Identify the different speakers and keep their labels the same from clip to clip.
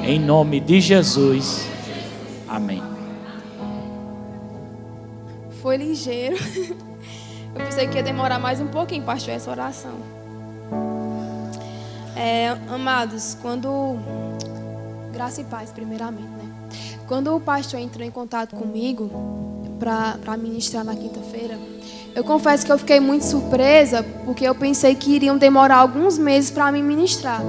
Speaker 1: Em nome de Jesus. Amém.
Speaker 2: Foi ligeiro. Eu pensei que ia demorar mais um pouquinho, pastor, essa oração. Amados, graça e paz, primeiramente, né? Quando o pastor entrou em contato comigo para ministrar na quinta-feira, eu confesso que eu fiquei muito surpresa, porque eu pensei que iriam demorar alguns meses para me ministrar.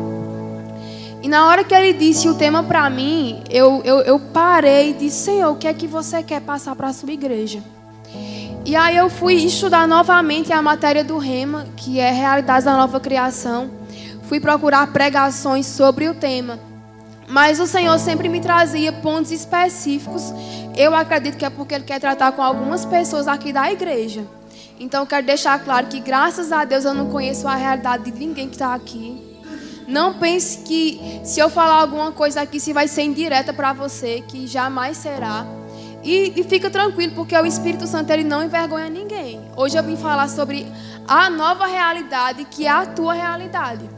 Speaker 2: E na hora que ele disse o tema para mim, eu parei e disse: Senhor, o que é que você quer passar para a sua igreja? E aí eu fui estudar novamente a matéria do Rema, que é Realidades da Nova Criação. Fui procurar pregações sobre o tema. Mas o Senhor sempre me trazia pontos específicos. Eu acredito que é porque Ele quer tratar com algumas pessoas aqui da igreja. Então eu quero deixar claro que, graças a Deus, eu não conheço a realidade de ninguém que está aqui. Não pense que se eu falar alguma coisa aqui, se vai ser indireta para você, que jamais será. E fica tranquilo, porque o Espírito Santo, ele não envergonha ninguém. Hoje eu vim falar sobre a nova realidade, que é a tua realidade.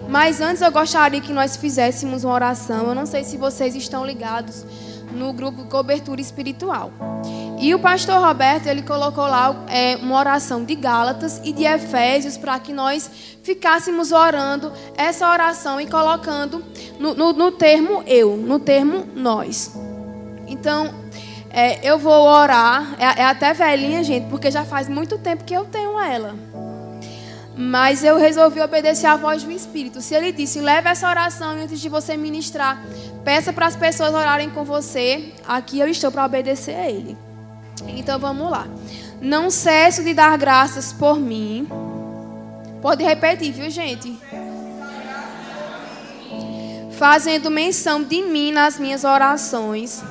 Speaker 2: Mas antes eu gostaria que nós fizéssemos uma oração. Eu não sei se vocês estão ligados no grupo Cobertura Espiritual. E o pastor Roberto, ele colocou lá uma oração de Gálatas e de Efésios para que nós ficássemos orando essa oração e colocando no termo eu, no termo nós. Então, eu vou orar. É até velhinha, gente, porque já faz muito tempo que eu tenho ela. Mas eu resolvi obedecer à voz do Espírito. Se ele disse, leve essa oração e antes de você ministrar, peça para as pessoas orarem com você, aqui eu estou para obedecer a ele. Então vamos lá. Não cesso de dar graças por mim. Pode repetir, viu, gente? Fazendo menção de mim nas minhas orações,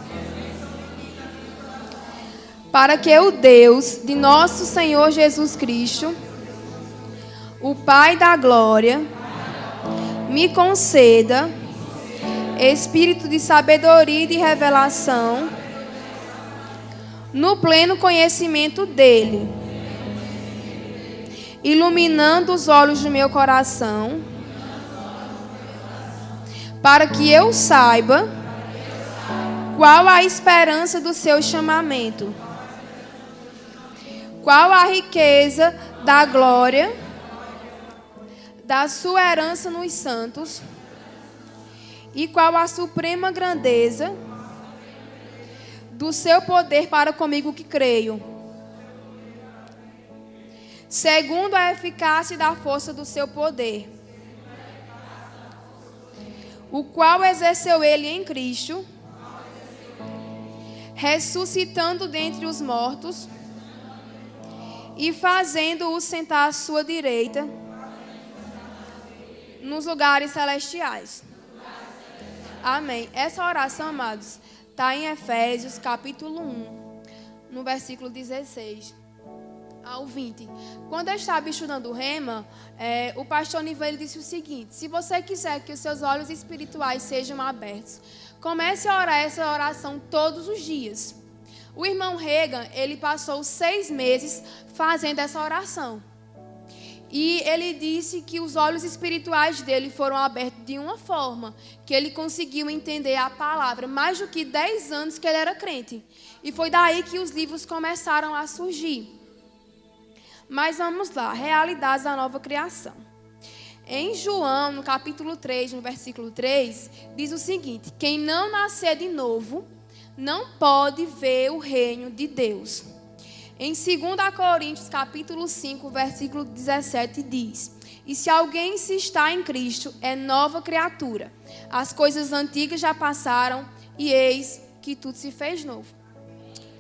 Speaker 2: para que o Deus de nosso Senhor Jesus Cristo, o Pai da glória, me conceda espírito de sabedoria e de revelação no pleno conhecimento dele, iluminando os olhos do meu coração, para que eu saiba qual a esperança do seu chamamento, qual a riqueza da glória da sua herança nos santos, e qual a suprema grandeza do seu poder para comigo que creio, segundo a eficácia da força do seu poder, o qual exerceu ele em Cristo, ressuscitando dentre os mortos e fazendo-o sentar à sua direita nos lugares celestiais. Amém. Essa oração, amados, está em Efésios capítulo 1, no versículo 16 ao 20. Quando eu estava estudando o Rema, o pastor Nivel disse o seguinte: se você quiser que os seus olhos espirituais sejam abertos, comece a orar essa oração todos os dias. O irmão Reagan, ele passou 6 meses fazendo essa oração. E ele disse que os olhos espirituais dele foram abertos de uma forma que ele conseguiu entender a palavra mais do que 10 anos que ele era crente. E foi daí que os livros começaram a surgir. Mas vamos lá, realidades da nova criação. Em João, no capítulo 3, no versículo 3, diz o seguinte: quem não nascer de novo não pode ver o reino de Deus. Em 2 Coríntios, capítulo 5, versículo 17, diz: e se alguém se está em Cristo, é nova criatura. As coisas antigas já passaram, e eis que tudo se fez novo.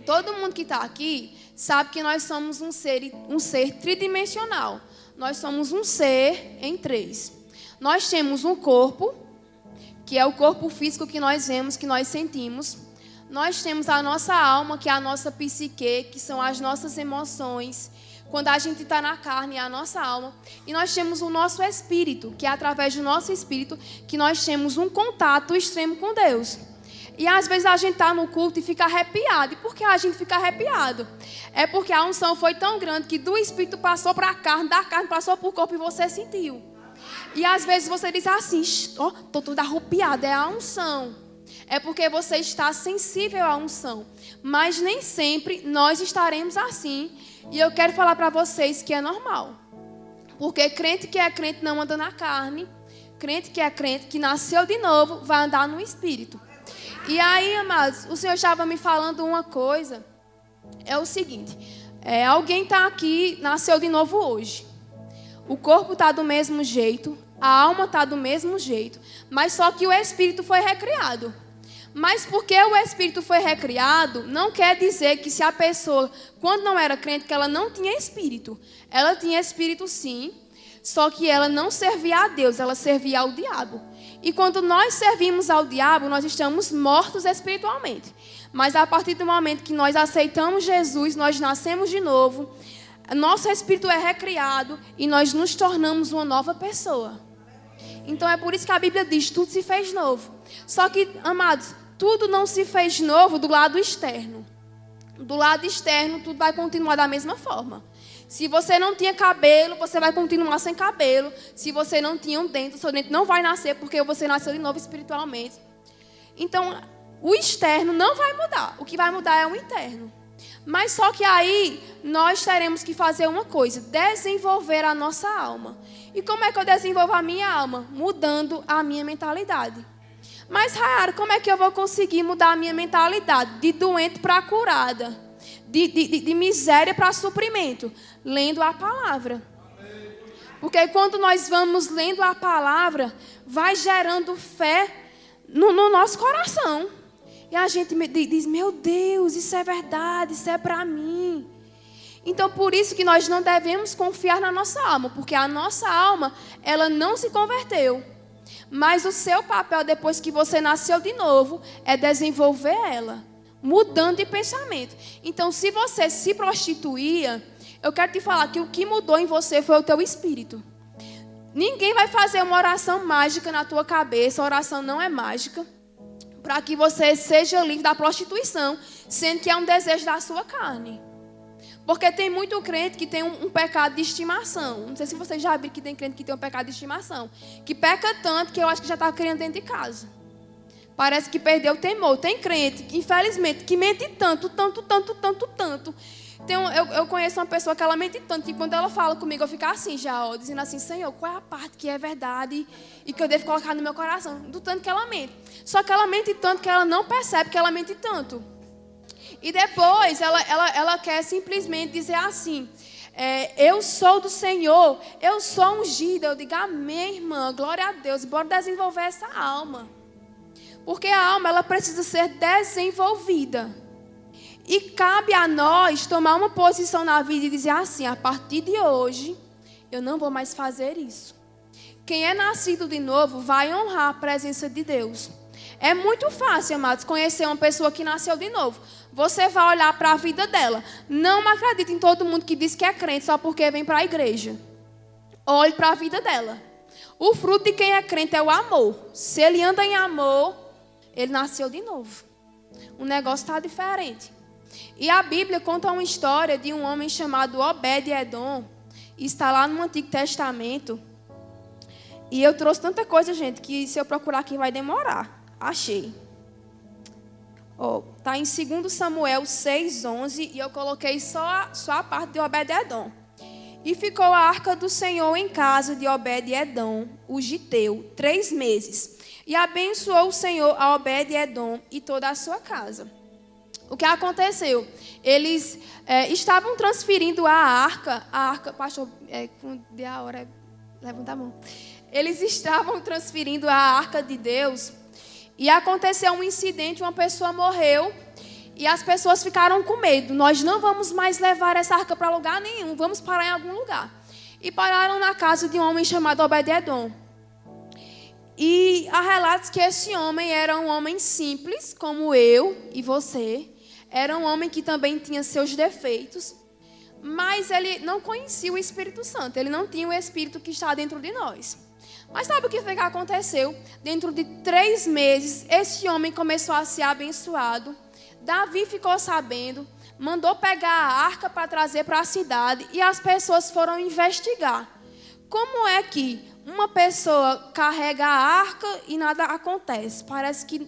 Speaker 2: Todo mundo que está aqui sabe que nós somos um ser tridimensional. Nós somos um ser em 3. Nós temos um corpo, que é o corpo físico que nós vemos, que nós sentimos. Nós temos a nossa alma, que é a nossa psique, que são as nossas emoções. Quando a gente está na carne, é a nossa alma. E nós temos o nosso espírito, que é através do nosso espírito que nós temos um contato extremo com Deus. E às vezes a gente está no culto e fica arrepiado. E por que a gente fica arrepiado? É porque a unção foi tão grande que do espírito passou para a carne, da carne passou para o corpo e você sentiu. E às vezes você diz assim, ó, tô toda arrupiada, é a unção. É porque você está sensível à unção. Mas nem sempre nós estaremos assim. E eu quero falar para vocês que é normal. Porque crente que é crente não anda na carne. Crente que é crente, que nasceu de novo, vai andar no Espírito. E aí, amados, o Senhor estava me falando uma coisa. É o seguinte. Alguém está aqui, nasceu de novo hoje. O corpo está do mesmo jeito. A alma está do mesmo jeito. Mas só que o Espírito foi recriado. Mas porque o Espírito foi recriado, não quer dizer que se a pessoa, quando não era crente, que ela não tinha Espírito. Ela tinha Espírito sim, só que ela não servia a Deus, ela servia ao diabo. E quando nós servimos ao diabo, nós estamos mortos espiritualmente. Mas a partir do momento que nós aceitamos Jesus, nós nascemos de novo, nosso Espírito é recriado e nós nos tornamos uma nova pessoa. Então é por isso que a Bíblia diz, tudo se fez novo. Só que, amados, tudo não se fez novo do lado externo. Do lado externo, tudo vai continuar da mesma forma. Se você não tinha cabelo, você vai continuar sem cabelo. Se você não tinha um dente, o seu dente não vai nascer, porque você nasceu de novo espiritualmente. Então, o externo não vai mudar. O que vai mudar é o interno. Mas só que aí, nós teremos que fazer uma coisa, desenvolver a nossa alma. E como é que eu desenvolvo a minha alma? Mudando a minha mentalidade. Mas, Rayara, como é que eu vou conseguir mudar a minha mentalidade? De doente para curada. De miséria para suprimento. Lendo a palavra. Porque quando nós vamos lendo a palavra, vai gerando fé no nosso coração. E a gente diz, meu Deus, isso é verdade, isso é para mim. Então, por isso que nós não devemos confiar na nossa alma. Porque a nossa alma, ela não se converteu. Mas o seu papel, depois que você nasceu de novo, é desenvolver ela, mudando de pensamento. Então, se você se prostituía, eu quero te falar que o que mudou em você foi o teu espírito. Ninguém vai fazer uma oração mágica na tua cabeça, a oração não é mágica, para que você seja livre da prostituição, sendo que é um desejo da sua carne. Porque tem muito crente que tem um pecado de estimação. Não sei se vocês já viram que tem crente que tem um pecado de estimação. Que peca tanto que eu acho que já está criando dentro de casa. Parece que perdeu o temor. Tem crente, infelizmente, que mente tanto. Eu conheço uma pessoa que ela mente tanto que quando ela fala comigo eu fico assim já, ó, dizendo assim, Senhor, qual é a parte que é verdade e que eu devo colocar no meu coração? Do tanto que ela mente. Só que ela mente tanto que ela não percebe que ela mente tanto. E depois ela quer simplesmente dizer assim, eu sou do Senhor, eu sou ungida. Eu digo, amém, irmã, glória a Deus, bora desenvolver essa alma. Porque a alma, ela precisa ser desenvolvida. E cabe a nós tomar uma posição na vida e dizer assim, a partir de hoje, eu não vou mais fazer isso. Quem é nascido de novo vai honrar a presença de Deus. É muito fácil, amados, conhecer uma pessoa que nasceu de novo. Você vai olhar para a vida dela. Não acredite em todo mundo que diz que é crente só porque vem para a igreja. Olhe para a vida dela. O fruto de quem é crente é o amor. Se ele anda em amor, ele nasceu de novo. O negócio está diferente. E a Bíblia conta uma história de um homem chamado Obed-Edom. Está lá no Antigo Testamento. E eu trouxe tanta coisa, gente, que se eu procurar aqui vai demorar. Achei. Está em 2 Samuel 6:11 e eu coloquei só a parte de Obed-Edom. E ficou a arca do Senhor em casa de Obed-Edom, o giteu, 3 meses. E abençoou o Senhor a Obed-Edom e toda a sua casa. O que aconteceu? Eles estavam transferindo a arca, pastor, quando der a hora, levanta a mão. Eles estavam transferindo a arca de Deus. E aconteceu um incidente, uma pessoa morreu e as pessoas ficaram com medo. Nós não vamos mais levar essa arca para lugar nenhum, vamos parar em algum lugar. E pararam na casa de um homem chamado Obed-Edom. E há relatos que esse homem era um homem simples, como eu e você. Era um homem que também tinha seus defeitos, mas ele não conhecia o Espírito Santo, ele não tinha o Espírito que está dentro de nós. Mas sabe o que foi que aconteceu? Dentro de 3 meses, esse homem começou a ser abençoado. Davi ficou sabendo, mandou pegar a arca para trazer para a cidade e as pessoas foram investigar como é que uma pessoa carrega a arca e nada acontece? Parece que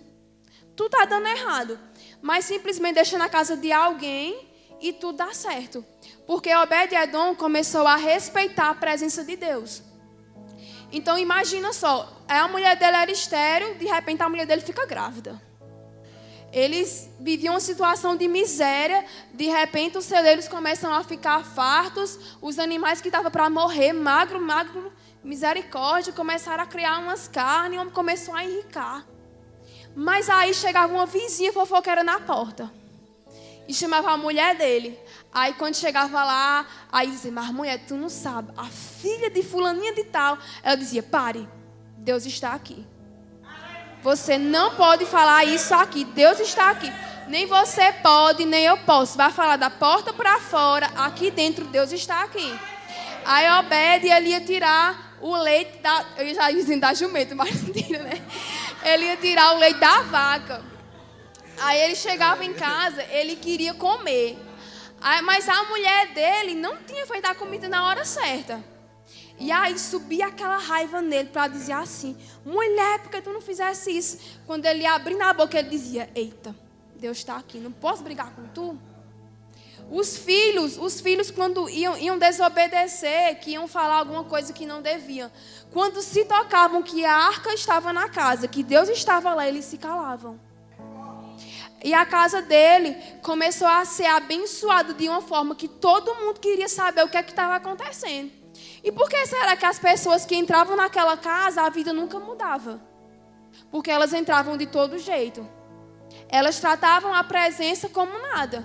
Speaker 2: tudo está dando errado. Mas simplesmente deixa na casa de alguém e tudo dá certo. Porque Obed-Edom começou a respeitar a presença de Deus. Então imagina só, a mulher dele era estéril, de repente a mulher dele fica grávida. Eles viviam uma situação de miséria, de repente os celeiros começam a ficar fartos, os animais que estavam para morrer, magro, misericórdia, começaram a criar umas carnes, o homem começou a enricar. Mas aí chegava uma vizinha fofoqueira na porta e chamava a mulher dele. Aí quando chegava lá, aí dizia, mas mulher, tu não sabe, a filha de fulaninha de tal, ela dizia, pare, Deus está aqui. Você não pode falar isso aqui, Deus está aqui. Nem você pode, nem eu posso. Vai falar da porta para fora, aqui dentro Deus está aqui. Aí Obed, ele ia tirar o leite da... Eu já ia dizendo da jumenta, mas não tira, né? Ele ia tirar o leite da vaca. Aí ele chegava em casa, ele queria comer. Mas a mulher dele não tinha feito a comida na hora certa. E aí subia aquela raiva nele para dizer assim, mulher, por que tu não fizesse isso? Quando ele abria na boca, ele dizia, eita, Deus está aqui, não posso brigar com tu? Os filhos quando iam desobedecer, que iam falar alguma coisa que não deviam, quando se tocavam que a arca estava na casa, que Deus estava lá, eles se calavam. E a casa dele começou a ser abençoada de uma forma que todo mundo queria saber o que é que estava acontecendo. E por que será que as pessoas que entravam naquela casa, a vida nunca mudava? Porque elas entravam de todo jeito. Elas tratavam a presença como nada.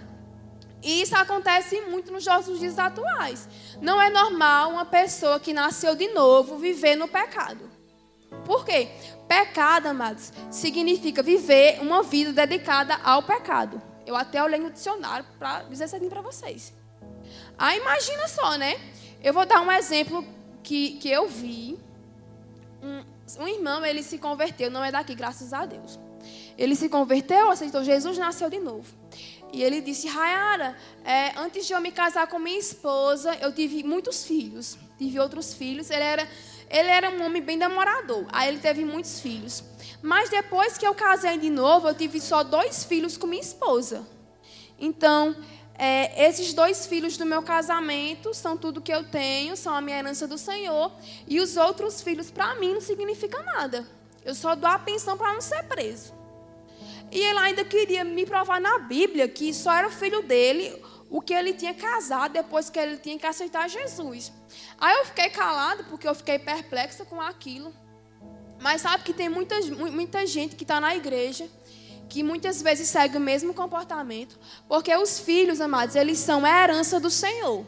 Speaker 2: E isso acontece muito nos nossos dias atuais. Não é normal uma pessoa que nasceu de novo viver no pecado. Por quê? Pecado, amados, significa viver uma vida dedicada ao pecado. Eu até olhei no dicionário para dizer isso aqui para vocês. Imagina só, né? Eu vou dar um exemplo que eu vi. Um irmão, ele se converteu, não é daqui, graças a Deus. Ele se converteu, aceitou Jesus, nasceu de novo. E ele disse, Rayara, antes de eu me casar com minha esposa, eu tive muitos filhos. Tive outros filhos. Ele era um homem bem namorador. Aí ele teve muitos filhos. Mas depois que eu casei de novo, eu tive só 2 filhos com minha esposa. Então, esses 2 filhos do meu casamento são tudo que eu tenho, são a minha herança do Senhor. E os outros filhos, para mim, não significam nada. Eu só dou a pensão para não ser preso. E ele ainda queria me provar na Bíblia que só era filho dele o que ele tinha casado depois que ele tinha que aceitar Jesus. Aí eu fiquei calada porque eu fiquei perplexa com aquilo. Mas sabe que tem muita gente que está na igreja que muitas vezes segue o mesmo comportamento. Porque os filhos, amados, eles são a herança do Senhor.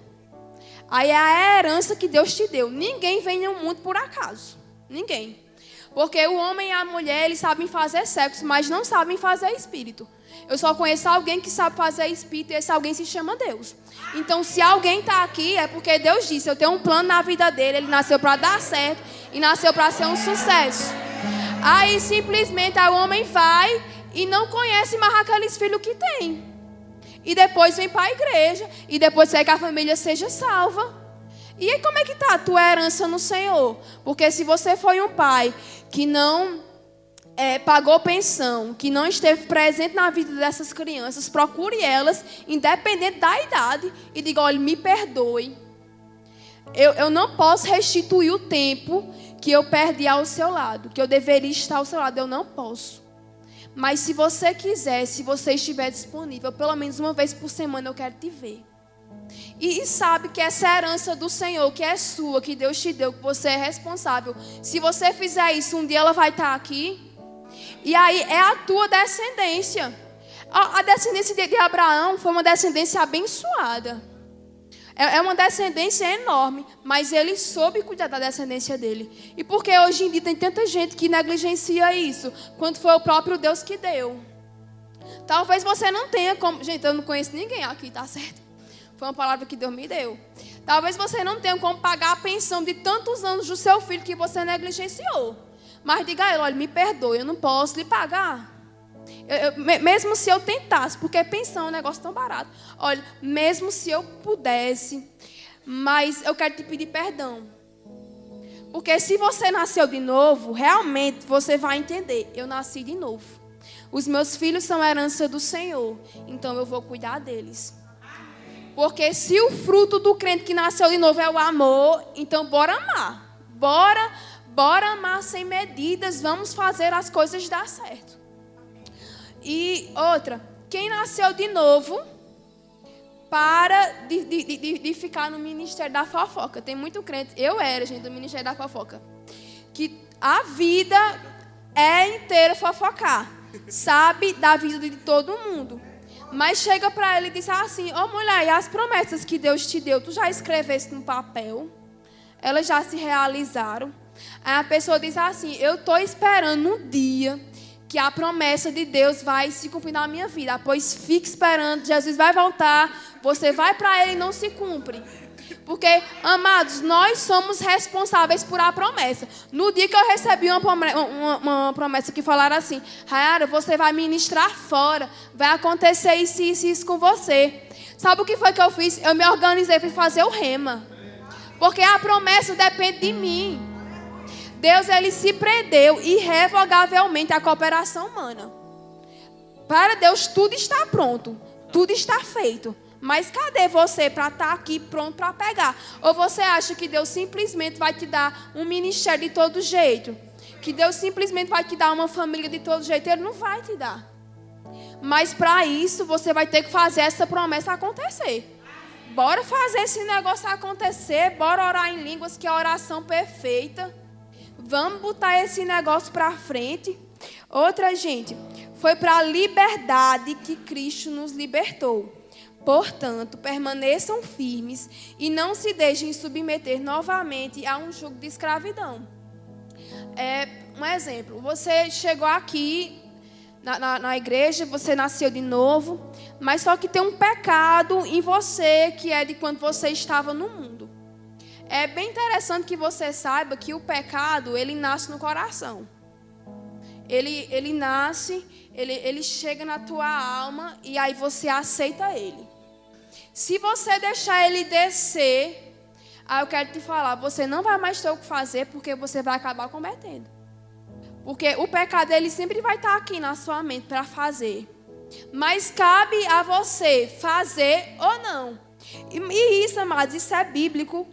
Speaker 2: Aí é a herança que Deus te deu. Ninguém vem no mundo por acaso. Ninguém. Porque o homem e a mulher, eles sabem fazer sexo, mas não sabem fazer espírito. Eu só conheço alguém que sabe fazer espírito e esse alguém se chama Deus. Então, se alguém está aqui, é porque Deus disse, eu tenho um plano na vida dele, ele nasceu para dar certo e nasceu para ser um sucesso. Aí, simplesmente, o homem vai e não conhece mais aqueles filhos que tem. E depois vem para a igreja e depois quer que a família seja salva. E aí como é que está a tua herança no Senhor? Porque se você foi um pai que não pagou pensão, que não esteve presente na vida dessas crianças, procure elas, independente da idade, e diga, olha, me perdoe. Eu não posso restituir o tempo que eu perdi ao seu lado, que eu deveria estar ao seu lado, eu não posso. Mas se você quiser, se você estiver disponível, pelo menos uma vez por semana eu quero te ver. E sabe que essa herança do Senhor, que é sua, que Deus te deu, que você é responsável. Se você fizer isso, um dia ela vai estar aqui. E aí é a tua descendência. A descendência de Abraão foi uma descendência abençoada. É uma descendência enorme, mas ele soube cuidar da descendência dele. E por que hoje em dia tem tanta gente que negligencia isso, quando foi o próprio Deus que deu? Talvez você não tenha como... Gente, eu não conheço ninguém aqui, tá certo? Foi uma palavra que Deus me deu. Talvez você não tenha como pagar a pensão de tantos anos do seu filho que você negligenciou. Mas diga a ele, olha, me perdoe, eu não posso lhe pagar. Mesmo se eu tentasse, porque pensão é um negócio tão barato. Olha, mesmo se eu pudesse, mas eu quero te pedir perdão. Porque se você nasceu de novo, realmente você vai entender. Eu nasci de novo. Os meus filhos são herança do Senhor. Então eu vou cuidar deles. Porque se o fruto do crente que nasceu de novo é o amor, então bora amar. Bora amar sem medidas. Vamos fazer as coisas dar certo. E outra, quem nasceu de novo, para de ficar no ministério da fofoca. Tem muito crente, eu era, gente, do ministério da fofoca, que a vida é inteira fofocar, sabe da vida de todo mundo. Mas chega para ele e diz assim: ô mulher, e as promessas que Deus te deu, tu já escreveste no papel? Elas já se realizaram? Aí a pessoa diz assim: eu estou esperando um dia que a promessa de Deus vai se cumprir na minha vida. Pois fique esperando, Jesus vai voltar, você vai para Ele e não se cumpre. Porque, amados, nós somos responsáveis por a promessa. No dia que eu recebi uma promessa que falaram assim: Rayara, você vai ministrar fora, vai acontecer isso com você. Sabe o que foi que eu fiz? Eu me organizei para fazer o rema. Porque a promessa depende de mim. Deus, ele se prendeu irrevogavelmente à cooperação humana. Para Deus tudo está pronto, tudo está feito. Mas cadê você para estar aqui pronto para pegar? Ou você acha que Deus simplesmente vai te dar um ministério de todo jeito? Que Deus simplesmente vai te dar uma família de todo jeito? Ele não vai te dar. Mas para isso você vai ter que fazer essa promessa acontecer. Bora fazer esse negócio acontecer, bora orar em línguas, que é a oração perfeita. Vamos botar esse negócio para frente. Outra, gente, foi para a liberdade que Cristo nos libertou. Portanto, permaneçam firmes e não se deixem submeter novamente a um jugo de escravidão. Um exemplo, você chegou aqui na igreja, você nasceu de novo, mas só que tem um pecado em você que é de quando você estava no mundo. É bem interessante que você saiba que o pecado, ele nasce no coração. Ele nasce, ele chega na tua alma e aí você aceita ele. Se você deixar ele descer, aí eu quero te falar, você não vai mais ter o que fazer, porque você vai acabar cometendo. Porque o pecado, ele sempre vai estar aqui na sua mente para fazer. Mas cabe a você fazer ou não. E isso, amados, isso é bíblico.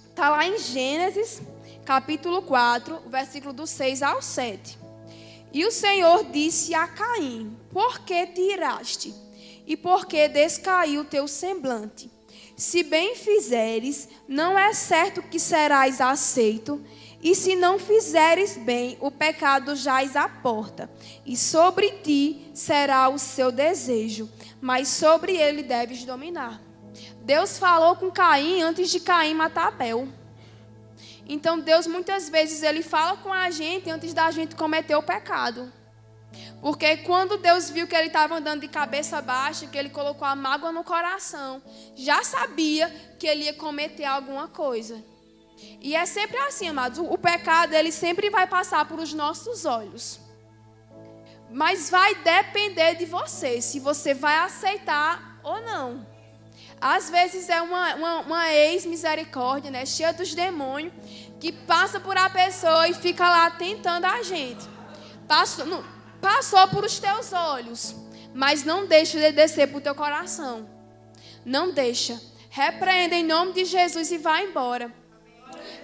Speaker 2: Está lá em Gênesis, capítulo 4, versículo do 6 ao 7. E o Senhor disse a Caim: por que te iraste? E por que descaiu o teu semblante? Se bem fizeres, não é certo que serás aceito. E se não fizeres bem, o pecado jaz à porta. E sobre ti será o seu desejo, mas sobre ele deves dominar. Deus falou com Caim antes de Caim matar Abel. Então Deus muitas vezes ele fala com a gente antes da gente cometer o pecado. Porque quando Deus viu que ele estava andando de cabeça baixa, que ele colocou a mágoa no coração, já sabia que ele ia cometer alguma coisa. E é sempre assim, amados, o pecado ele sempre vai passar por os nossos olhos. Mas vai depender de você, se você vai aceitar ou não. Às vezes é uma ex-misericórdia, né, cheia dos demônios, que passa por a pessoa e fica lá tentando a gente. Passou por os teus olhos, mas não deixa de descer para o teu coração. Não deixa. Repreenda em nome de Jesus e vai embora.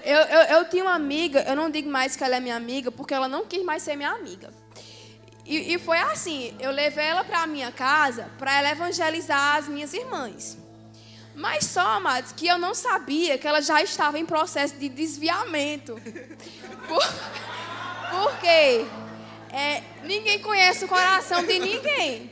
Speaker 2: Eu tinha uma amiga, eu não digo mais que ela é minha amiga, porque ela não quis mais ser minha amiga. E foi assim, eu levei ela para a minha casa para ela evangelizar as minhas irmãs. Mas só, amados, que eu não sabia que ela já estava em processo de desviamento. Porque ninguém conhece o coração de ninguém.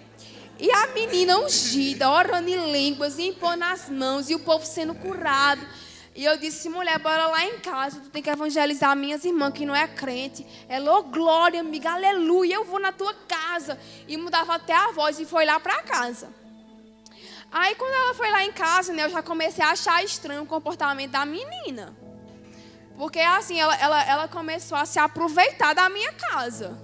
Speaker 2: E a menina ungida, orando em línguas, impondo as mãos, e o povo sendo curado. E eu disse: mulher, bora lá em casa, tu tem que evangelizar minhas irmãs que não é crente. Ela: ô glória, amiga, aleluia, eu vou na tua casa. E mudava até a voz e foi lá para casa. Aí quando ela foi lá em casa, né, eu já comecei a achar estranho o comportamento da menina. Porque assim, ela começou a se aproveitar da minha casa.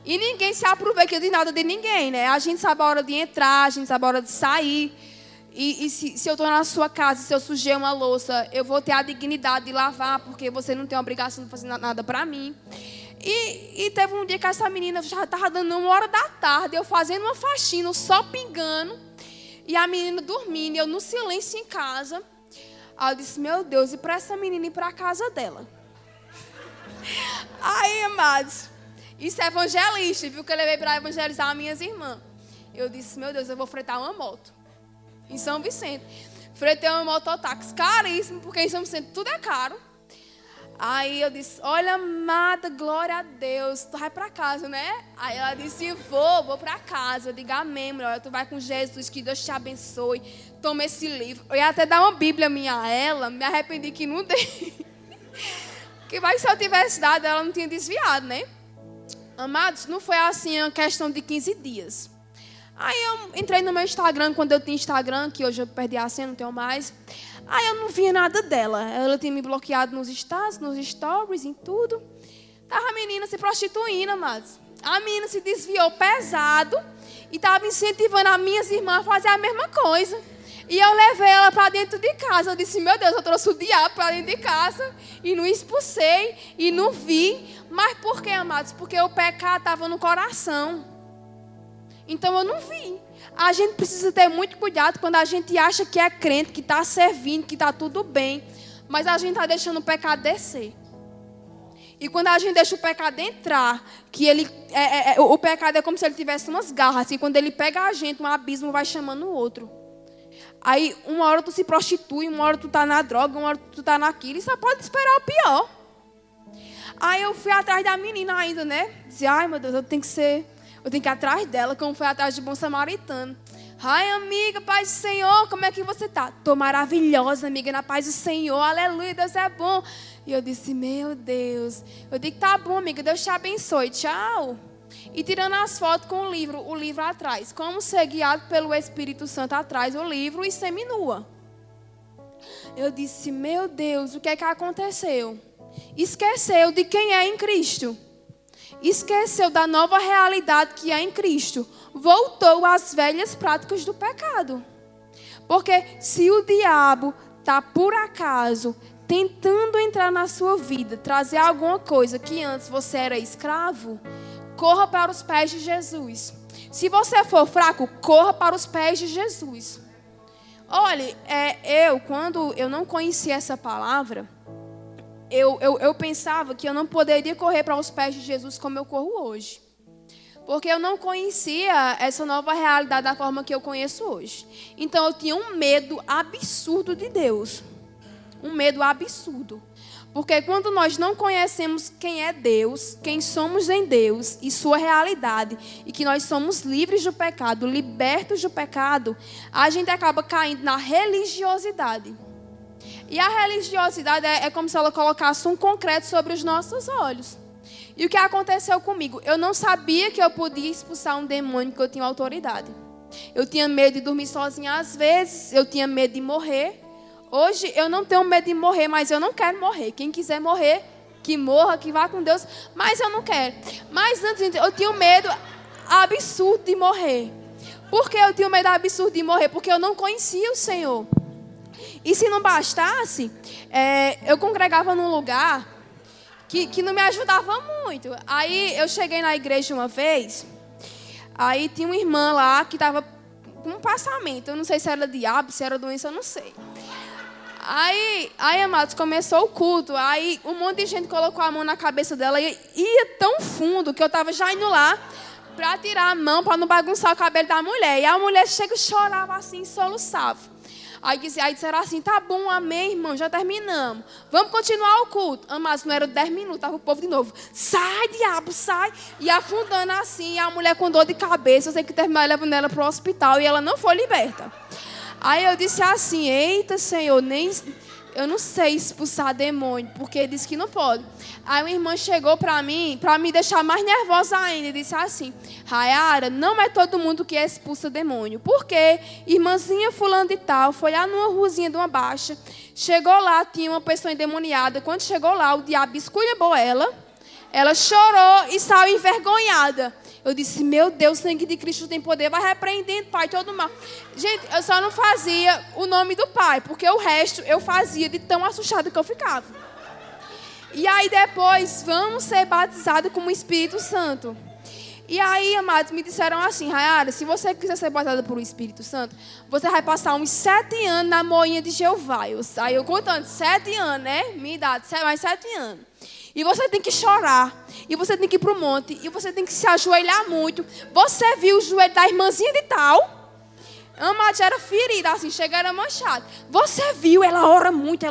Speaker 2: E ninguém se aproveita de nada de ninguém, né? A gente sabe a hora de entrar, a gente sabe a hora de sair. E se eu estou na sua casa, se eu sujei uma louça, eu vou ter a dignidade de lavar, porque você não tem a obrigação de fazer nada para mim. E teve um dia que essa menina já estava dando 1h da tarde, eu fazendo uma faxina, só pingando, e a menina dormindo, eu no silêncio em casa. Aí eu disse, meu Deus, e para essa menina ir para a casa dela? Aí, amados, isso é evangelista, viu, que eu levei para evangelizar as minhas irmãs. Eu disse, meu Deus, eu vou fretar uma moto em São Vicente. Fretei uma mototáxi caríssimo, porque em São Vicente tudo é caro. Aí eu disse, olha, amada, glória a Deus, tu vai para casa, né? Aí ela disse, vou para casa. Eu digo, amém, mulher, tu vai com Jesus, que Deus te abençoe. Toma esse livro. Eu ia até dar uma Bíblia minha a ela, me arrependi que não dei. Que vai que se eu tivesse dado, ela não tinha desviado, né? Amados, não foi assim uma questão de 15 dias. Aí eu entrei no meu Instagram, quando eu tinha Instagram, que hoje eu perdi a senha, não tenho mais. Aí eu não via nada dela. Ela tinha me bloqueado nos status, nos stories, em tudo. Tava a menina se prostituindo, amados. A menina se desviou pesado e estava incentivando as minhas irmãs a fazer a mesma coisa. E eu levei ela para dentro de casa. Eu disse, meu Deus, eu trouxe o diabo para dentro de casa e não expulsei e não vi. Mas por quê, amados? Porque o pecado estava no coração. Então eu não vi. A gente precisa ter muito cuidado quando a gente acha que é crente, que está servindo, que está tudo bem. Mas a gente está deixando o pecado descer. E quando a gente deixa o pecado entrar, que o pecado é como se ele tivesse umas garras. E quando ele pega a gente, um abismo vai chamando o outro. Aí uma hora tu se prostitui, uma hora tu está na droga, uma hora tu está naquilo. E só pode esperar o pior. Aí eu fui atrás da menina ainda, né? Disse, ai meu Deus, eu tenho que ir atrás dela, como foi atrás de bom samaritano. Ai, amiga, paz do Senhor, como é que você tá? Tô maravilhosa, amiga, na paz do Senhor, aleluia, Deus é bom. E eu disse, meu Deus. Eu digo, tá bom, amiga, Deus te abençoe, tchau. E tirando as fotos com o livro atrás. Como ser guiado pelo Espírito Santo atrás, o livro e seminua. Eu disse, meu Deus, o que é que aconteceu? Esqueceu de quem é em Cristo. Esqueceu da nova realidade que é em Cristo. Voltou às velhas práticas do pecado. Porque se o diabo está, por acaso, tentando entrar na sua vida, trazer alguma coisa que antes você era escravo, corra para os pés de Jesus. Se você for fraco, corra para os pés de Jesus. Olha, quando eu não conhecia essa palavra, eu pensava que eu não poderia correr para os pés de Jesus como eu corro hoje. Porque eu não conhecia essa nova realidade da forma que eu conheço hoje. Então eu tinha um medo absurdo de Deus. Um medo absurdo. Porque quando nós não conhecemos quem é Deus, quem somos em Deus e sua realidade, e que nós somos livres do pecado, libertos do pecado, a gente acaba caindo na religiosidade. E a religiosidade é como se ela colocasse um concreto sobre os nossos olhos. E o que aconteceu comigo? Eu não sabia que eu podia expulsar um demônio, que eu tinha autoridade. Eu tinha medo de dormir sozinha às vezes, eu tinha medo de morrer. Hoje eu não tenho medo de morrer, mas eu não quero morrer. Quem quiser morrer, que morra, que vá com Deus, mas eu não quero. Mas antes eu tinha um medo absurdo de morrer. Por que eu tinha um medo absurdo de morrer? Porque eu não conhecia o Senhor. E se não bastasse, eu congregava num lugar que não me ajudava muito. Aí eu cheguei na igreja uma vez, aí tinha uma irmã lá que estava com um passamento. Eu não sei se era diabo, se era doença, eu não sei. Aí, amados, começou o culto. Aí um monte de gente colocou a mão na cabeça dela e ia tão fundo que eu estava já indo lá para tirar a mão, para não bagunçar o cabelo da mulher. E a mulher chega e chorava assim, soluçava. Aí disseram assim, tá bom, amém, irmão, já terminamos. Vamos continuar o culto. Mas não era 10 minutos, estava o povo de novo. Sai, diabo, sai. E afundando assim, a mulher com dor de cabeça, eu sei que terminou levando ela para o hospital e ela não foi liberta. Aí eu disse assim, eita, Senhor, eu não sei expulsar demônio, porque ele disse que não pode. Aí uma irmã chegou para mim, para me deixar mais nervosa ainda, e disse assim, Rayara, não é todo mundo que expulsa demônio. Por quê? Irmãzinha fulano de tal, foi lá numa ruazinha de uma baixa, chegou lá, tinha uma pessoa endemoniada. Quando chegou lá, o diabo esculhambou ela chorou e saiu envergonhada. Eu disse, meu Deus, o sangue de Cristo tem poder. Vai repreendendo, Pai, todo mal. Gente, eu só não fazia o nome do Pai, porque o resto eu fazia de tão assustada que eu ficava. E aí depois, vamos ser batizados com o Espírito Santo. E aí, amados, me disseram assim, Rayara, se você quiser ser batizada por o Espírito Santo, você vai passar uns 7 anos na moinha de Jeová. Aí eu contando, 7 anos, né? Minha idade, mais 7 anos. E você tem que chorar. E você tem que ir para o monte. E você tem que se ajoelhar muito. Você viu o joelho da irmãzinha de tal? Amados, era ferida, assim, chega, era manchado. Você viu, ela ora muito,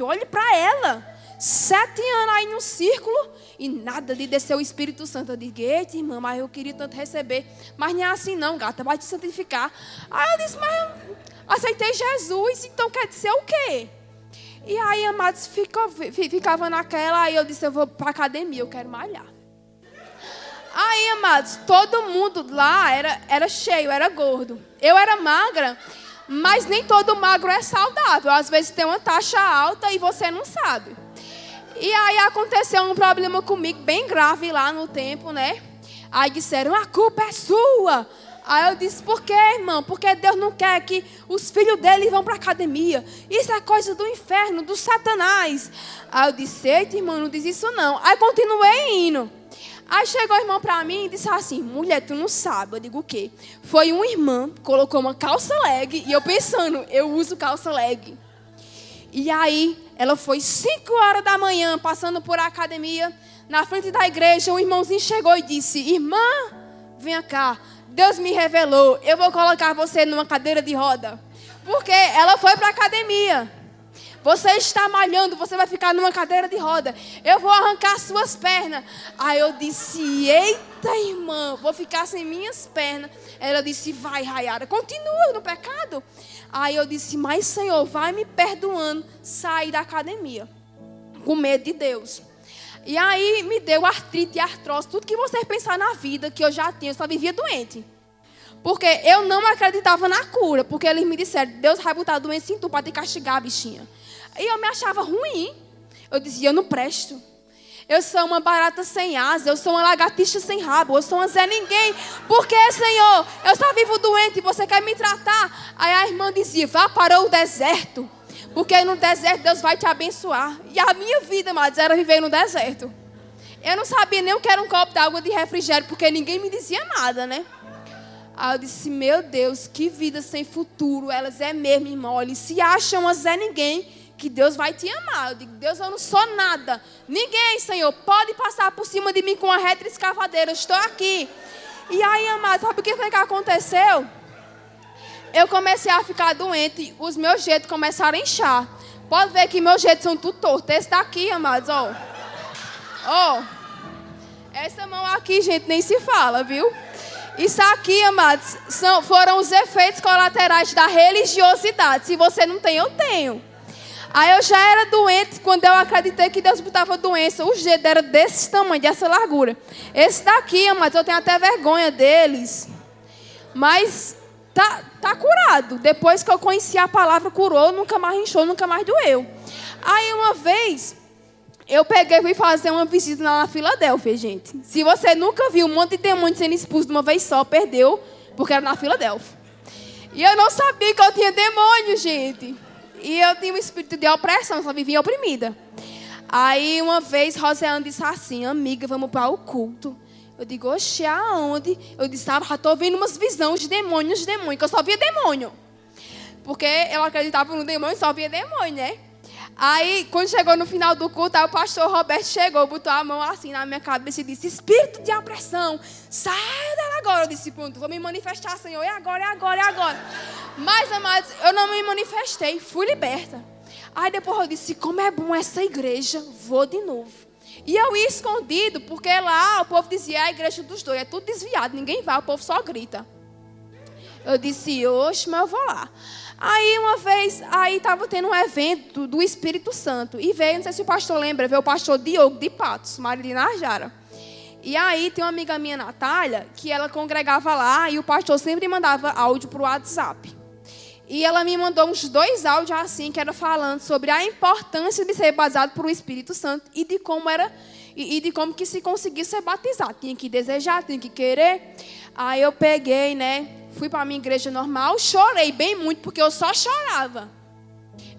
Speaker 2: olhe para ela. 7 anos aí no círculo e nada de descer o Espírito Santo. Eu digo, eita, irmã, mas eu queria tanto receber. Mas não é assim não, gata, vai te santificar. Aí eu disse, mas eu aceitei Jesus, então quer dizer o quê? E aí, amados, ficava naquela, aí eu disse, eu vou para academia, eu quero malhar. Aí, amados, todo mundo lá era cheio, era gordo. Eu era magra, mas nem todo magro é saudável. Às vezes tem uma taxa alta e você não sabe. E aí aconteceu um problema comigo, bem grave lá no tempo, né? Aí disseram, a culpa é sua. Aí eu disse, por quê, irmão? Porque Deus não quer que os filhos dele vão para a academia. Isso é coisa do inferno, do Satanás. Aí eu disse, eita, irmão, não diz isso não. Aí continuei indo. Aí chegou o irmão para mim e disse assim, mulher, tu não sabe. Eu digo, o quê? Foi uma irmã, colocou uma calça leg, e eu pensando, eu uso calça leg. E aí, ela foi 5 horas da manhã, passando por a academia, na frente da igreja, um irmãozinho chegou e disse, irmã, venha cá, Deus me revelou, eu vou colocar você numa cadeira de roda. Porque ela foi para a academia. Você está malhando, você vai ficar numa cadeira de roda. Eu vou arrancar suas pernas. Aí eu disse, eita, irmã, vou ficar sem minhas pernas. Ela disse, vai, Rayara, continua no pecado. Aí eu disse, mas Senhor, vai me perdoando. Saí da academia, com medo de Deus. E aí me deu artrite e artrose, tudo que vocês pensaram na vida que eu já tinha, eu só vivia doente. Porque eu não acreditava na cura, porque eles me disseram, Deus vai botar a doença em tu para te castigar, bichinha. E eu me achava ruim. Eu dizia, eu não presto. Eu sou uma barata sem asa, eu sou uma lagartixa sem rabo, eu sou uma Zé Ninguém. Por que, Senhor? Eu só vivo doente e você quer me tratar? Aí a irmã dizia, vá para o deserto. Porque no deserto Deus vai te abençoar. E a minha vida, amados, era viver no deserto. Eu não sabia nem o que era um copo de água de refrigério, porque ninguém me dizia nada, né? Aí eu disse, meu Deus, que vida sem futuro. Elas é mesmo, irmão. Olha, se acham uma Zé Ninguém, que Deus vai te amar. Eu digo, Deus, eu não sou nada. Ninguém, Senhor, pode passar por cima de mim com uma retroescavadeira. Eu estou aqui. E aí, amado, sabe o que foi que aconteceu? Eu comecei a ficar doente. Os meus jeitos começaram a inchar. Pode ver que meus jeitos são tudo tortos. Esse daqui, amados, ó. Ó. Essa mão aqui, gente, nem se fala, viu? Isso aqui, amados, foram os efeitos colaterais da religiosidade. Se você não tem, eu tenho. Aí eu já era doente quando eu acreditei que Deus botava doença. O dedo era desse tamanho, dessa largura. Esse daqui, amados, eu tenho até vergonha deles. Mas tá curado. Depois que eu conheci a palavra, curou, nunca mais inchou, nunca mais doeu. Aí uma vez, eu peguei e fui fazer uma visita lá na Filadélfia, gente. Se você nunca viu um monte de demônio sendo expulso de uma vez só, perdeu, porque era na Filadélfia. E eu não sabia que eu tinha demônio, gente. E eu tinha um espírito de opressão, só vivia oprimida. Aí uma vez, Roseane disse assim, amiga, vamos para o culto. Eu digo, oxe, aonde? Eu disse, já estou vendo umas visões de demônios, que eu só via demônio. Porque eu acreditava no demônio, só via demônio, né? Aí, quando chegou no final do culto, aí o pastor Roberto chegou, botou a mão assim na minha cabeça e disse, espírito de opressão, sai dela agora. Eu disse, pronto, vou me manifestar, Senhor, é agora, é agora, é agora. Mas, amados, eu não me manifestei, fui liberta. Aí depois eu disse, como é bom essa igreja, vou de novo. E eu ia escondido, porque lá o povo dizia, é a igreja dos dois, é tudo desviado, ninguém vai, o povo só grita. Eu disse, oxe, mas eu vou lá. Aí uma vez, aí estava tendo um evento do Espírito Santo. E veio, não sei se o pastor lembra, veio o pastor Diogo de Patos, marido de Narjara. E aí tem uma amiga minha, Natália, que ela congregava lá e o pastor sempre mandava áudio para o WhatsApp. E ela me mandou uns 2 áudios assim, que era falando sobre a importância de ser batizado por o Espírito Santo e de como era e de como que se conseguir ser batizado. Tinha que desejar, tinha que querer. Aí eu peguei, né? Fui para a minha igreja normal, chorei bem muito, porque eu só chorava.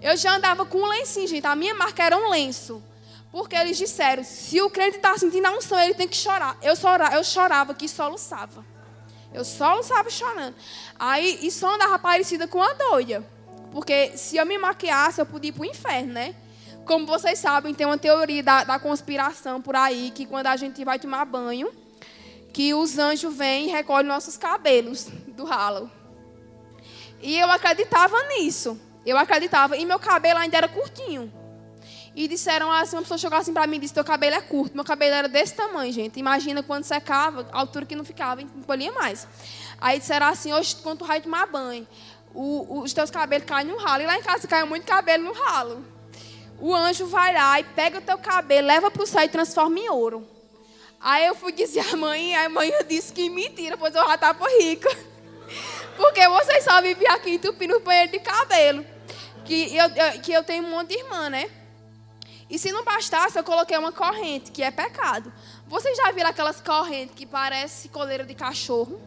Speaker 2: Eu já andava com um lencinho, gente. A minha marca era um lenço. Porque eles disseram, se o crente está sentindo a unção, ele tem que chorar. Eu chorava que soluçava. Eu soluçava chorando. Aí, e só andava parecida com a doida. Porque se eu me maquiasse, eu podia ir para o inferno, né? Como vocês sabem, tem uma teoria da conspiração por aí, que quando a gente vai tomar banho, que os anjos vêm e recolhem nossos cabelos do ralo. E eu acreditava nisso. Eu acreditava. E meu cabelo ainda era curtinho. E disseram assim, uma pessoa chegou assim para mim e disse, teu cabelo é curto. Meu cabelo era desse tamanho, gente. Imagina quando secava, a altura que não ficava, não colhia mais. Aí disseram assim, hoje, quando tu vai tomar banho, os teus cabelos caem no ralo. E lá em casa caiu muito cabelo no ralo. O anjo vai lá e pega o teu cabelo, leva para o céu e transforma em ouro. Aí eu fui dizer à mãe, a mãe disse que mentira, pois eu já estava rica. Porque vocês só viviam aqui entupindo o banheiro de cabelo. Que eu tenho um monte de irmã, né? E se não bastasse, eu coloquei uma corrente, que é pecado. Vocês já viram aquelas correntes que parecem coleira de cachorro?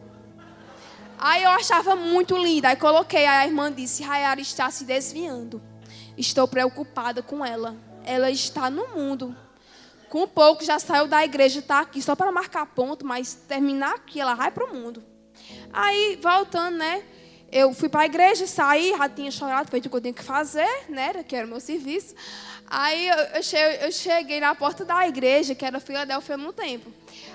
Speaker 2: Aí eu achava muito linda. Aí coloquei, aí a irmã disse, Rayara está se desviando. Estou preocupada com ela. Ela está no mundo. Com pouco já saiu da igreja, está aqui só para marcar ponto, mas terminar aqui, ela vai para o mundo. Aí, voltando, né? Eu fui para a igreja, saí, já tinha chorado, feito o que eu tinha que fazer, né? Que era o meu serviço. Aí eu cheguei na porta da igreja, que era Filadélfia no tempo.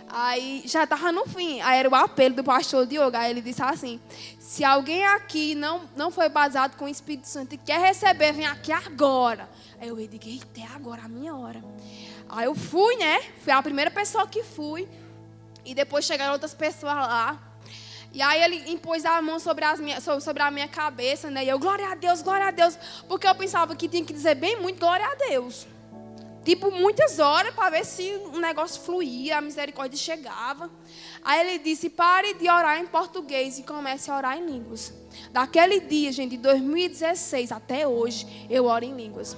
Speaker 2: Aí já estava no fim. Aí era o apelo do pastor Diogo. Aí ele disse assim, se alguém aqui não foi batizado com o Espírito Santo e quer receber, vem aqui agora. Aí eu digo, eita, é agora a minha hora. Aí eu fui, né? Fui a primeira pessoa que fui. E depois chegaram outras pessoas lá. E aí ele impôs a mão sobre a minha cabeça, né? E eu, glória a Deus, porque eu pensava que tinha que dizer bem muito glória a Deus. Tipo, muitas horas para ver se o negócio fluía, a misericórdia chegava. Aí ele disse, pare de orar em português e comece a orar em línguas. Daquele dia, gente, de 2016 até hoje, eu oro em línguas.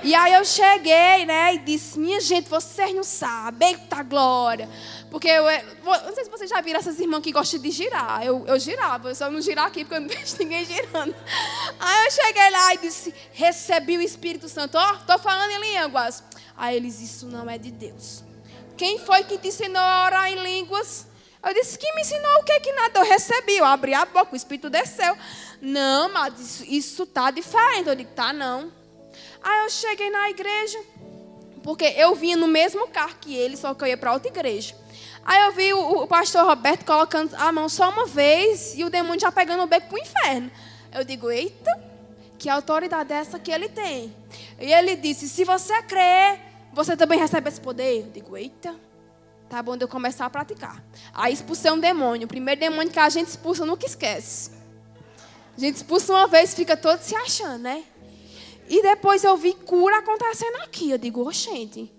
Speaker 2: E aí eu cheguei, né, e disse, minha gente, vocês não sabem, eita glória. Porque eu não sei se vocês já viram essas irmãs que gostam de girar. Eu girava, eu só não girar aqui porque eu não vejo ninguém girando. Aí eu cheguei lá e disse, recebi o Espírito Santo. Ó, estou falando em línguas. Aí eles, isso não é de Deus. Quem foi que te ensinou a orar em línguas? Eu disse, que me ensinou o que nada? Eu recebi, eu abri a boca, o Espírito desceu. Não, mas isso tá diferente. Eu digo, tá não. Aí eu cheguei na igreja, porque eu vinha no mesmo carro que ele, só que eu ia para outra igreja. Aí eu vi o pastor Roberto colocando a mão só uma vez e o demônio já pegando o beco para o inferno. Eu digo, eita, que autoridade é essa que ele tem? E ele disse, se você crer, você também recebe esse poder. Eu digo, eita, tá bom de eu começar a praticar. Aí expulsei um demônio. O primeiro demônio que a gente expulsa nunca esquece. A gente expulsa uma vez, fica todo se achando, né? E depois eu vi cura acontecendo aqui. Eu digo, oxente,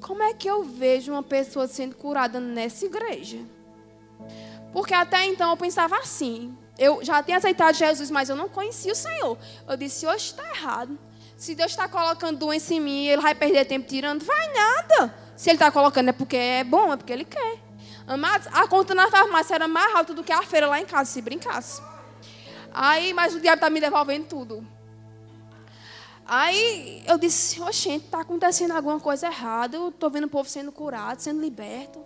Speaker 2: como é que eu vejo uma pessoa sendo curada nessa igreja? Porque até então eu pensava assim, eu já tinha aceitado Jesus, mas eu não conhecia o Senhor. Eu disse, hoje está errado. Se Deus está colocando doença em mim, Ele vai perder tempo tirando? Vai nada. Se Ele está colocando é porque é bom, é porque Ele quer. Amados, a conta na farmácia era mais alta do que a feira lá em casa, se brincasse. Aí, mas o diabo está me devolvendo tudo. Aí eu disse, oxente, está acontecendo alguma coisa errada. Eu estou vendo o povo sendo curado, sendo liberto.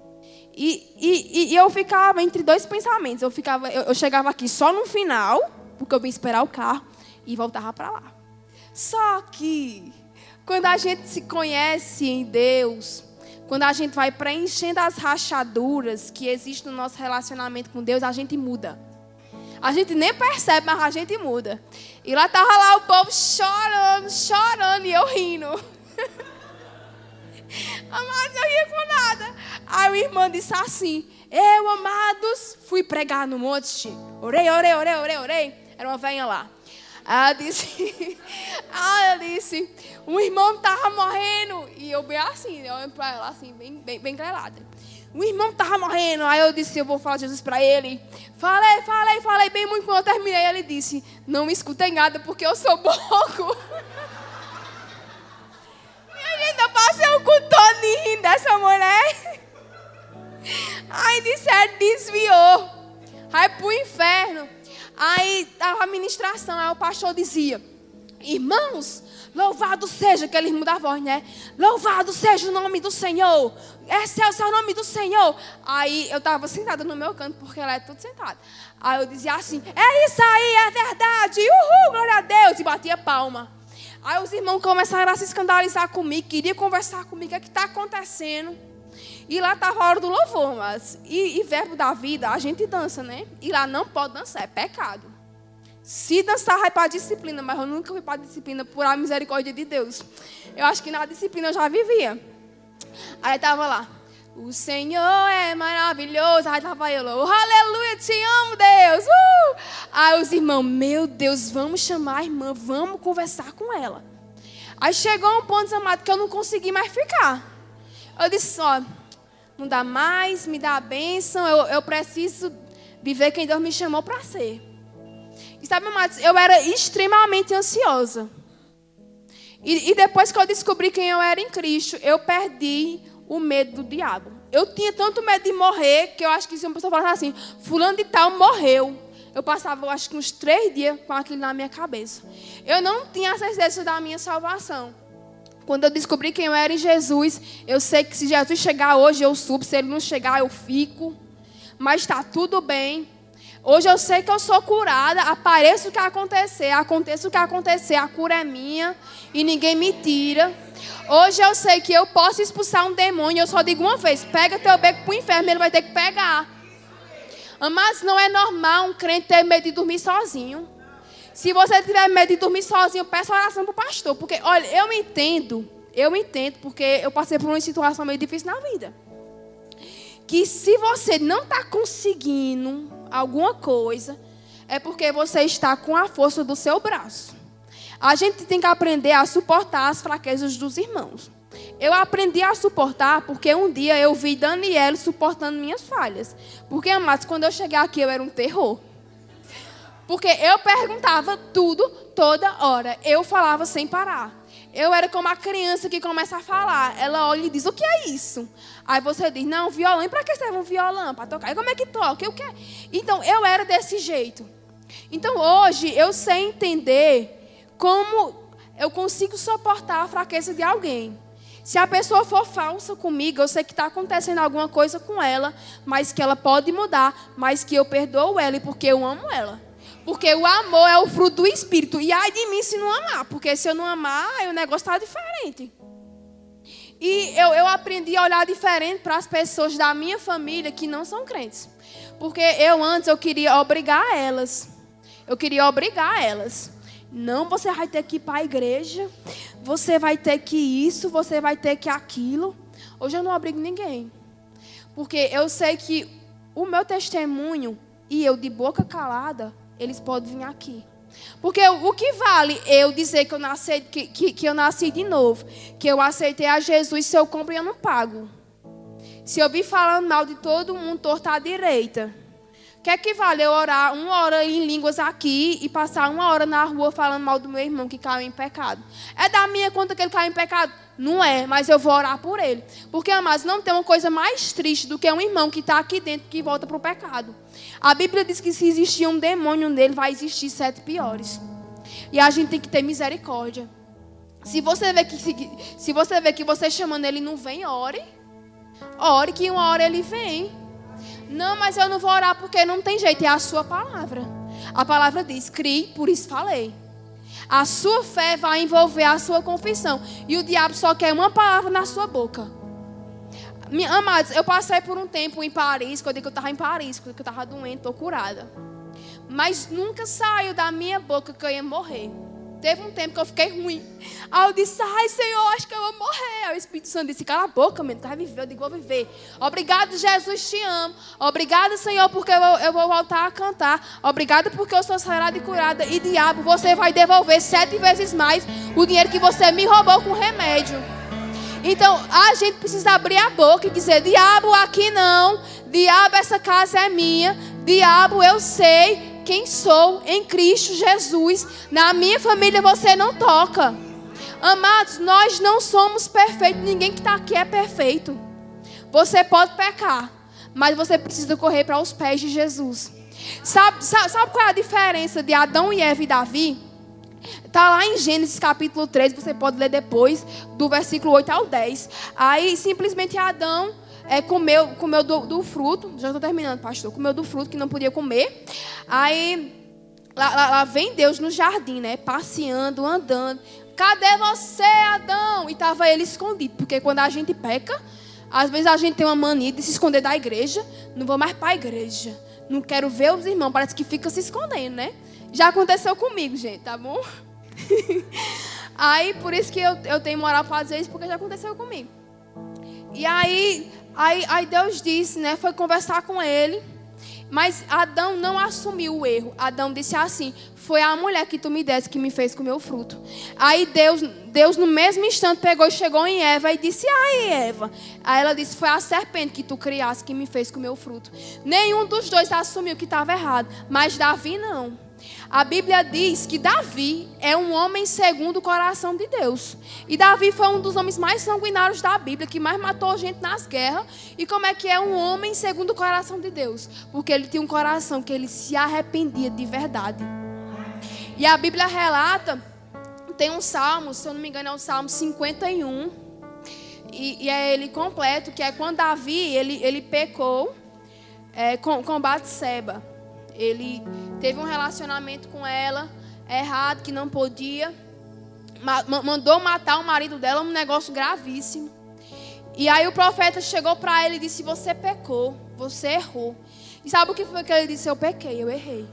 Speaker 2: E eu ficava entre dois pensamentos. Eu chegava aqui só no final, porque eu vim esperar o carro, e voltava para lá. Só que, quando a gente se conhece em Deus, quando a gente vai preenchendo as rachaduras que existem no nosso relacionamento com Deus, a gente muda. A gente nem percebe, mas a gente muda. E lá estava lá o povo chorando, e eu rindo. Amados, eu ria com nada. Aí o irmão disse assim, eu, amados, fui pregar no monte. Orei. Era uma velha lá. Aí eu disse, o irmão estava morrendo. E eu bem assim, eu olhando para ela assim, bem grelada. O irmão estava morrendo. Aí eu disse, eu vou falar de Jesus para ele. Falei bem muito. Quando eu terminei, ele disse, não me escutem nada porque eu sou pouco. Minha gente, eu passei o culto todo rindo dessa mulher. Aí disseram, desviou. Aí pro inferno. Aí dava a ministração, aí o pastor dizia: irmãos, louvado seja, aquele irmão da voz, né? Louvado seja o nome do Senhor. Esse é o seu nome do Senhor. Aí eu estava sentada no meu canto, porque ela é tudo sentada. Aí eu dizia assim: é isso aí, é verdade. Uhul, glória a Deus. E batia palma. Aí os irmãos começaram a se escandalizar comigo, queriam conversar comigo, o que está acontecendo? E lá estava a hora do louvor, mas e verbo da vida, a gente dança, né? E lá não pode dançar, é pecado. Se dançar, vai para a disciplina, mas eu nunca fui para a disciplina por a misericórdia de Deus. Eu acho que na disciplina eu já vivia. Aí estava lá: o Senhor é maravilhoso. Aí estava eu lá: oh, aleluia, te amo, Deus. Aí os irmãos: meu Deus, vamos chamar a irmã, vamos conversar com ela. Aí chegou um ponto, amado, que eu não consegui mais ficar. Eu disse: ó, não dá mais, me dá a bênção, eu preciso viver quem Deus me chamou para ser. E sabe, amados, eu era extremamente ansiosa. E depois que eu descobri quem eu era em Cristo, eu perdi o medo do diabo. Eu tinha tanto medo de morrer, que eu acho que se uma pessoa falasse assim: fulano de tal morreu, eu passava, eu acho que uns 3 dias com aquilo na minha cabeça. Eu não tinha a certeza da minha salvação. Quando eu descobri quem eu era em Jesus, eu sei que se Jesus chegar hoje, eu subo. Se ele não chegar, eu fico. Mas está tudo bem. Hoje eu sei que eu sou curada. Apareça o que acontecer, aconteça o que acontecer, a cura é minha e ninguém me tira. Hoje eu sei que eu posso expulsar um demônio. Eu só digo uma vez: pega teu beco para o inferno, ele vai ter que pegar. Mas não é normal um crente ter medo de dormir sozinho. Se você tiver medo de dormir sozinho, peça oração para o pastor. Porque, olha, eu entendo, porque eu passei por uma situação meio difícil na vida. Que se você não está conseguindo alguma coisa, é porque você está com a força do seu braço. A gente tem que aprender a suportar as fraquezas dos irmãos. Eu aprendi a suportar porque um dia eu vi Daniel suportando minhas falhas. Porque, amados, quando eu cheguei aqui, eu era um terror. Porque eu perguntava tudo, toda hora. Eu falava sem parar. Eu era como a criança que começa a falar. Ela olha e diz: o que é isso? Aí você diz: não, violão. E para que serve um violão? Para tocar. E como é que toca? Então, eu era desse jeito. Então, hoje, eu sei entender como eu consigo suportar a fraqueza de alguém. Se a pessoa for falsa comigo, eu sei que está acontecendo alguma coisa com ela, mas que ela pode mudar, mas que eu perdoo ela porque eu amo ela. Porque o amor é o fruto do Espírito. E ai de mim se não amar. Porque se eu não amar, o negócio está diferente. E eu aprendi a olhar diferente para as pessoas da minha família que não são crentes. Porque antes eu queria obrigar elas. Não, você vai ter que ir para a igreja. Você vai ter que isso, você vai ter que aquilo. Hoje eu não obrigo ninguém. Porque eu sei que o meu testemunho e eu de boca calada, eles podem vir aqui. Porque o que vale eu dizer que eu nasci de novo, que eu aceitei a Jesus, se eu compro e eu não pago? Se eu vir falando mal de todo mundo, torta à direita. O que é que vale eu orar 1 hora em línguas aqui e passar 1 hora na rua falando mal do meu irmão que caiu em pecado? É da minha conta que ele caiu em pecado? Não é, mas eu vou orar por ele. Porque, amados, não tem uma coisa mais triste do que um irmão que está aqui dentro que volta para o pecado. A Bíblia diz que se existir um demônio nele, vai existir 7 piores. E a gente tem que ter misericórdia. Se você vê que você chamando ele não vem, ore. Ore que 1 hora ele vem. Não, mas eu não vou orar porque não tem jeito. É a sua palavra. A palavra diz: crie, por isso falei. A sua fé vai envolver a sua confissão. E o diabo só quer uma palavra na sua boca. Amados, eu passei por um tempo em Paris. Quando eu digo que eu estava em Paris, porque eu estava doente, estou curada. Mas nunca saiu da minha boca que eu ia morrer. Teve um tempo que eu fiquei ruim. Aí eu disse: ai, Senhor, acho que eu vou morrer. Aí o Espírito Santo disse: cala a boca, menino, tu vai viver. Eu digo: vou viver. Obrigado, Jesus, te amo. Obrigado, Senhor, porque eu vou voltar a cantar. Obrigado porque eu sou sarada e curada. E diabo, você vai devolver 7 vezes mais o dinheiro que você me roubou com remédio. Então, a gente precisa abrir a boca e dizer: diabo, aqui não. Diabo, essa casa é minha. Diabo, eu sei quem sou em Cristo Jesus. Na minha família você não toca. Amados, nós não somos perfeitos. Ninguém que está aqui é perfeito. Você pode pecar, mas você precisa correr para os pés de Jesus. Sabe qual é a diferença de Adão e Eva e Davi? Está lá em Gênesis capítulo 3, você pode ler depois, do versículo 8 ao 10. Aí simplesmente Adão comeu do fruto. Já estou terminando, pastor. Comeu do fruto que não podia comer. Aí lá vem Deus no jardim, né? Passeando, andando. Cadê você, Adão? E estava ele escondido. Porque quando a gente peca, às vezes a gente tem uma mania de se esconder da igreja. Não vou mais para a igreja. Não quero ver os irmãos. Parece que fica se escondendo, né? Já aconteceu comigo, gente, tá bom? Aí, por isso que eu tenho moral para fazer isso, porque já aconteceu comigo. E aí Deus disse, né? Foi conversar com ele. Mas Adão não assumiu o erro. Adão disse assim: foi a mulher que tu me deste que me fez comer o fruto. Aí Deus no mesmo instante pegou e chegou em Eva e disse: ai, Eva. Aí ela disse: foi a serpente que tu criaste que me fez comer o fruto. Nenhum dos dois assumiu que estava errado. Mas Davi não. A Bíblia diz que Davi é um homem segundo o coração de Deus. E Davi foi um dos homens mais sanguinários da Bíblia, que mais matou gente nas guerras. E como é que é um homem segundo o coração de Deus? Porque ele tinha um coração que ele se arrependia de verdade. E a Bíblia relata, tem um salmo, se eu não me engano é o Salmo 51. E é ele completo, que é quando Davi ele pecou com Batseba. Ele teve um relacionamento com ela errado, que não podia. Mandou matar o marido dela, um negócio gravíssimo. E aí o profeta chegou para ele e disse: você pecou, você errou. E sabe o que foi que ele disse? Eu pequei, eu errei.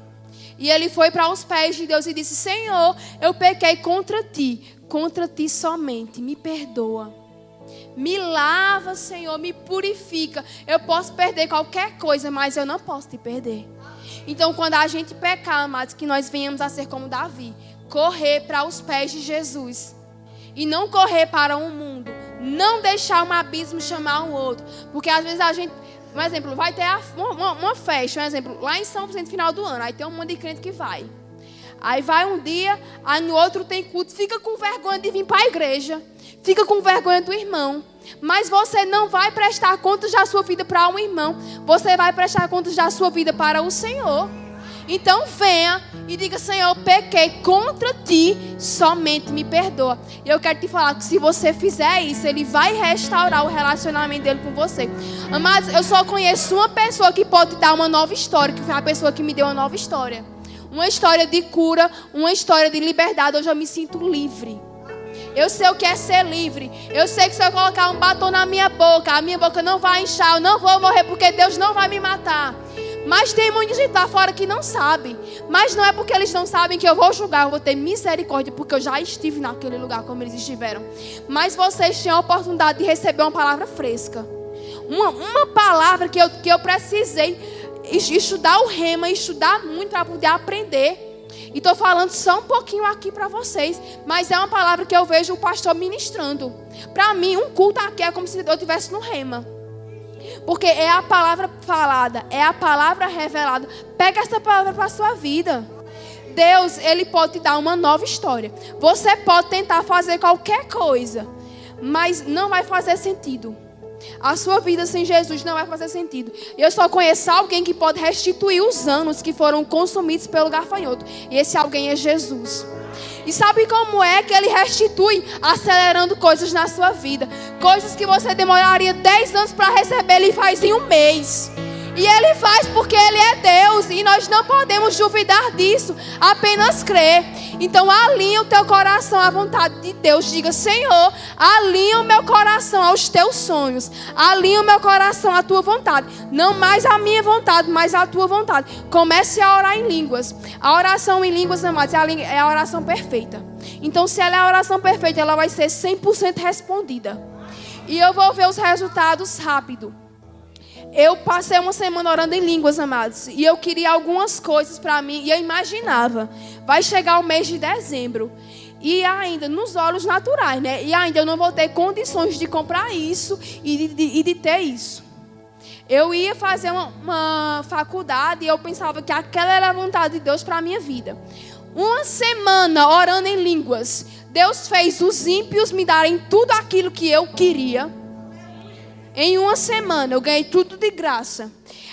Speaker 2: E ele foi para os pés de Deus e disse: Senhor, eu pequei contra ti somente, me perdoa. Me lava, Senhor, me purifica. Eu posso perder qualquer coisa, mas eu não posso te perder. Então, quando a gente pecar, amados, que nós venhamos a ser como Davi, correr para os pés de Jesus. E não correr para um mundo. Não deixar um abismo chamar um outro. Porque às vezes a gente... Um exemplo, vai ter uma festa, um exemplo, lá em São Vicente, final do ano. Aí tem um monte de crente que vai. Aí vai um dia, aí no outro tem culto. Fica com vergonha de vir para a igreja. Fica com vergonha do irmão. Mas você não vai prestar contas da sua vida para um irmão. Você vai prestar contas da sua vida para o Senhor. Então venha e diga: Senhor, pequei contra ti, somente me perdoa. E eu quero te falar que se você fizer isso, Ele vai restaurar o relacionamento dele com você. Amados, eu só conheço uma pessoa que pode dar uma nova história, que foi a pessoa que me deu uma nova história. Uma história de cura, uma história de liberdade. Hoje eu me sinto livre. Eu sei o que é ser livre. Eu sei que se eu colocar um batom na minha boca, a minha boca não vai inchar. Eu não vou morrer porque Deus não vai me matar. Mas tem muita gente lá fora que não sabe. Mas não é porque eles não sabem que eu vou julgar. Eu vou ter misericórdia porque eu já estive naquele lugar como eles estiveram. Mas vocês têm a oportunidade de receber uma palavra fresca. Uma palavra que eu precisei estudar o rema, estudar muito para poder aprender. E estou falando só um pouquinho aqui para vocês. Mas é uma palavra que eu vejo o pastor ministrando. Para mim, um culto aqui é como se eu estivesse no rema. Porque é a palavra falada, é a palavra revelada. Pega essa palavra para a sua vida. Deus, Ele pode te dar uma nova história. Você pode tentar fazer qualquer coisa, mas não vai fazer sentido. A sua vida sem Jesus não vai fazer sentido. Eu só conheço alguém que pode restituir os anos que foram consumidos pelo gafanhoto. E esse alguém é Jesus. E sabe como é que Ele restitui? Acelerando coisas na sua vida. Coisas que você demoraria 10 anos para receber, Ele faz em um mês. E Ele faz porque Ele é Deus. E nós não podemos duvidar disso. Apenas crer. Então alinha o teu coração à vontade de Deus. Diga: Senhor, alinha o meu coração aos teus sonhos. Alinha o meu coração à tua vontade. Não mais a minha vontade, mas a tua vontade. Comece a orar em línguas. A oração em línguas, amados, é a oração perfeita. Então se ela é a oração perfeita, ela vai ser 100% respondida. E eu vou ver os resultados rápido. Eu passei uma semana orando em línguas, amados. E eu queria algumas coisas para mim. E eu imaginava, vai chegar o mês de dezembro. E ainda, nos olhos naturais, né? E ainda eu não vou ter condições de comprar isso e de ter isso. Eu ia fazer uma faculdade e eu pensava que aquela era a vontade de Deus para a minha vida. uma semana orando em línguas, Deus fez os ímpios me darem tudo aquilo que eu queria. Em uma semana eu ganhei tudo de graça.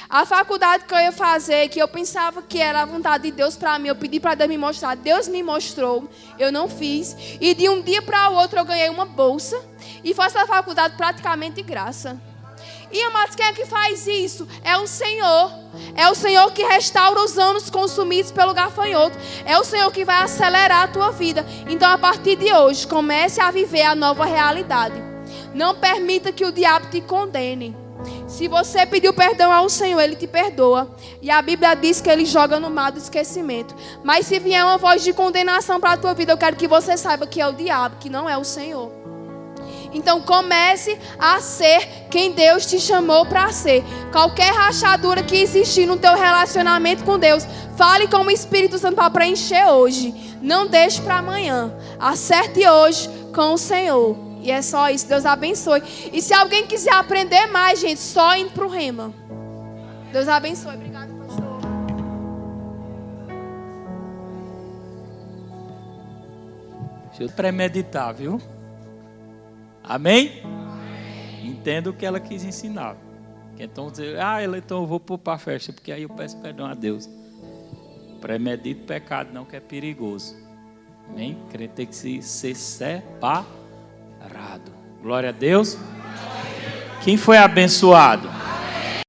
Speaker 2: A faculdade que eu ia fazer, que eu pensava que era a vontade de Deus para mim, eu pedi para Deus me mostrar, Deus me mostrou, eu não fiz. E de um dia para o outro eu ganhei uma bolsa e faço a faculdade praticamente de graça. E, amados, quem é que faz isso? É o Senhor. É o Senhor que restaura os anos consumidos pelo gafanhoto. É o Senhor que vai acelerar a tua vida. Então, a partir de hoje, comece a viver a nova realidade. Não permita que o diabo te condene. Se você pediu perdão ao Senhor, Ele te perdoa. E a Bíblia diz que Ele joga no mar do esquecimento. Mas se vier uma voz de condenação para a tua vida, eu quero que você saiba que é o diabo, que não é o Senhor. Então comece a ser quem Deus te chamou para ser. Qualquer rachadura que existir no teu relacionamento com Deus, fale com o Espírito Santo para preencher hoje. Não deixe para amanhã. Acerte hoje com o Senhor. E é só isso. Deus abençoe. E se alguém quiser aprender mais, gente, só indo para o Rema. Deus abençoe. Obrigada, pastor.
Speaker 1: Deixa eu premeditar, viu? Amém? Entendo o que ela quis ensinar. Então dizer, então eu vou para a festa, porque aí eu peço perdão a Deus. Premedito pecado não, que é perigoso. Amém? Crente tem que ser separado. Glória a Deus. Quem foi abençoado?